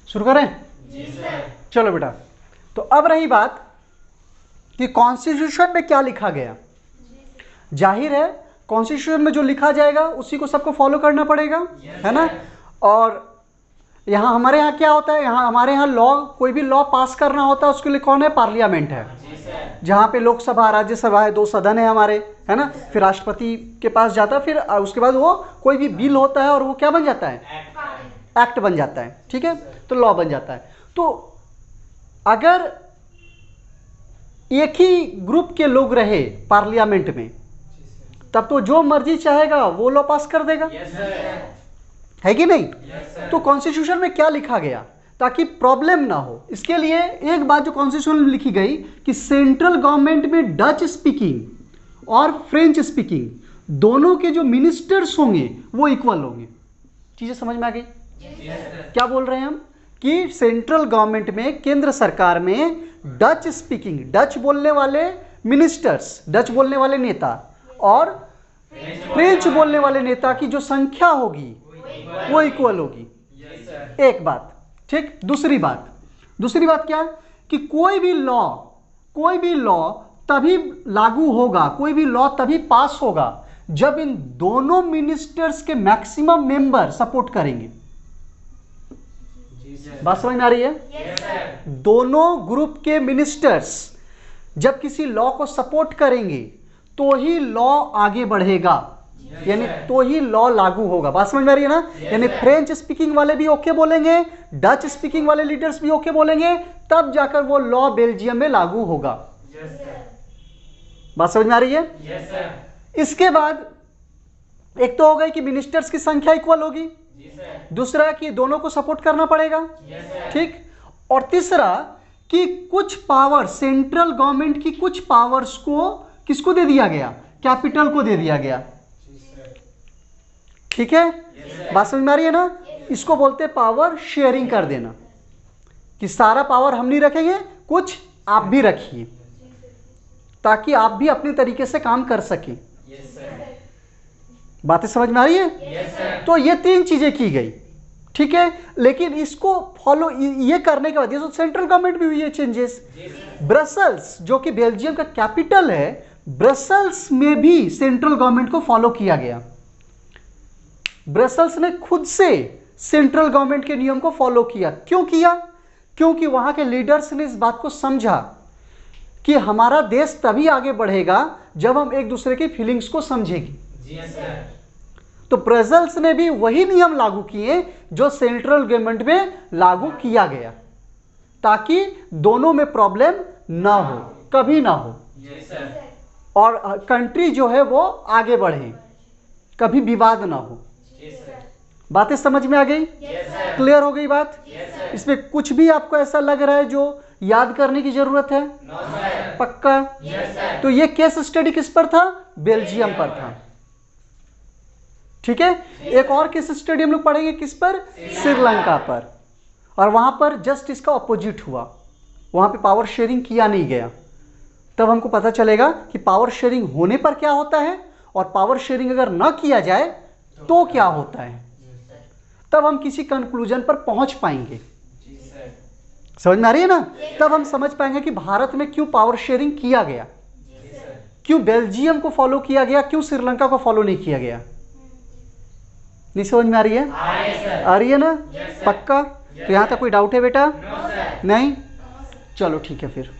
शुरू करें? चलो बेटा, तो अब रही बात कि कॉन्स्टिट्यूशन में क्या लिखा गया। जाहिर है कॉन्स्टिट्यूशन में जो लिखा जाएगा उसी को सबको फॉलो करना पड़ेगा, है ना। और यहाँ हमारे यहाँ क्या होता है, यहाँ हमारे यहाँ लॉ, कोई भी लॉ पास करना होता है उसके लिए कौन है? पार्लियामेंट है, जहाँ पे लोकसभा राज्यसभा है, 2 सदन है हमारे, है ना। फिर राष्ट्रपति के पास जाता है, फिर उसके बाद वो कोई भी बिल होता है और वो क्या बन जाता है? एक्ट बन जाता है, ठीक है, तो लॉ बन जाता है। तो अगर एक ही ग्रुप के लोग रहे पार्लियामेंट में, तब तो जो मर्जी चाहेगा वो लॉ पास कर देगा, है कि नहीं? तो कॉन्स्टिट्यूशन में क्या लिखा गया ताकि प्रॉब्लम ना हो, इसके लिए एक बात जो कॉन्स्टिट्यूशन में लिखी गई कि सेंट्रल गवर्नमेंट में डच स्पीकिंग और फ्रेंच स्पीकिंग दोनों के जो मिनिस्टर्स होंगे वो इक्वल होंगे। चीजें समझ में आ गई? क्या बोल रहे हैं हम कि सेंट्रल गवर्नमेंट में, केंद्र सरकार में डच स्पीकिंग, डच बोलने वाले मिनिस्टर्स, डच बोलने वाले नेता और फ्रेंच बोलने वाले नेता की जो संख्या होगी वो इक्वल होगी। एक बात, ठीक। दूसरी बात क्या कि कोई भी लॉ तभी लागू होगा, कोई भी लॉ तभी पास होगा जब इन दोनों मिनिस्टर्स के मैक्सिमम मेंबर सपोर्ट करेंगे। बात समझ में आ रही है? दोनों ग्रुप के मिनिस्टर्स जब किसी लॉ को सपोर्ट करेंगे तो ही लॉ आगे बढ़ेगा, यानी तो ही लॉ लागू होगा। बात समझ में आ रही है ना? यानी फ्रेंच स्पीकिंग वाले भी ओके बोलेंगे, डच स्पीकिंग वाले लीडर्स भी ओके बोलेंगे, तब जाकर वो लॉ बेल्जियम में लागू होगा। बात समझ में आ रही है? इसके बाद एक तो हो गई कि मिनिस्टर्स की संख्या इक्वल होगी, दूसरा कि दोनों को सपोर्ट करना पड़ेगा, ठीक। और तीसरा कि कुछ पावर, सेंट्रल गवर्नमेंट की कुछ पावर्स को किसको दे दिया गया? कैपिटल को दे दिया गया, ठीक है। बात समझ में आ रही है ना? इसको बोलते हैं पावर शेयरिंग कर देना, कि सारा पावर हम नहीं रखेंगे, कुछ आप भी रखिए, ताकि आप भी अपने तरीके से काम कर सकें। बातें समझ में आ रही है? तो ये 3 चीजें की गई, ठीक है। लेकिन इसको फॉलो, ये करने के बाद ये तो सेंट्रल गवर्नमेंट भी हुई है चेंजेस। ब्रसल्स जो कि बेल्जियम का कैपिटल है, ब्रसल्स में भी सेंट्रल गवर्नमेंट को फॉलो किया गया। ब्रसल्स ने खुद से सेंट्रल गवर्नमेंट के नियम को फॉलो किया। क्यों किया? क्योंकि वहां के लीडर्स ने इस बात को समझा कि हमारा देश तभी आगे बढ़ेगा जब हम एक दूसरे की फीलिंग्स को समझेंगे। तो ब्रसल्स ने भी वही नियम लागू किए जो सेंट्रल गवर्नमेंट में लागू किया गया, ताकि दोनों में प्रॉब्लम ना हो, कभी ना हो, और कंट्री जो है वो आगे बढ़े, कभी विवाद ना हो। बातें समझ में आ गई? क्लियर हो गई बात? इसमें कुछ भी आपको ऐसा लग रहा है जो याद करने की जरूरत है? पक्का? तो ये केस स्टडी किस पर था? बेल्जियम पर था, ठीक है। एक और केस स्टडी हम लोग पढ़ेंगे किस पर? श्रीलंका पर। और वहां पर जस्ट इसका ऑपोजिट हुआ, वहां पे पावर शेयरिंग किया नहीं गया। तब हमको पता चलेगा कि पावर शेयरिंग होने पर क्या होता है और पावर शेयरिंग अगर ना किया जाए तो क्या होता है। तब हम किसी कंक्लूजन पर पहुंच पाएंगे। समझ में आ रही है ना? तब हम समझ पाएंगे कि भारत में क्यों पावर शेयरिंग किया गया, क्यों बेल्जियम को फॉलो किया गया, क्यों श्रीलंका को फॉलो नहीं किया गया। नहीं समझ में आ रही है? आ रही है ना? पक्का? तो यहां तक कोई डाउट है बेटा? नहीं? चलो ठीक है फिर।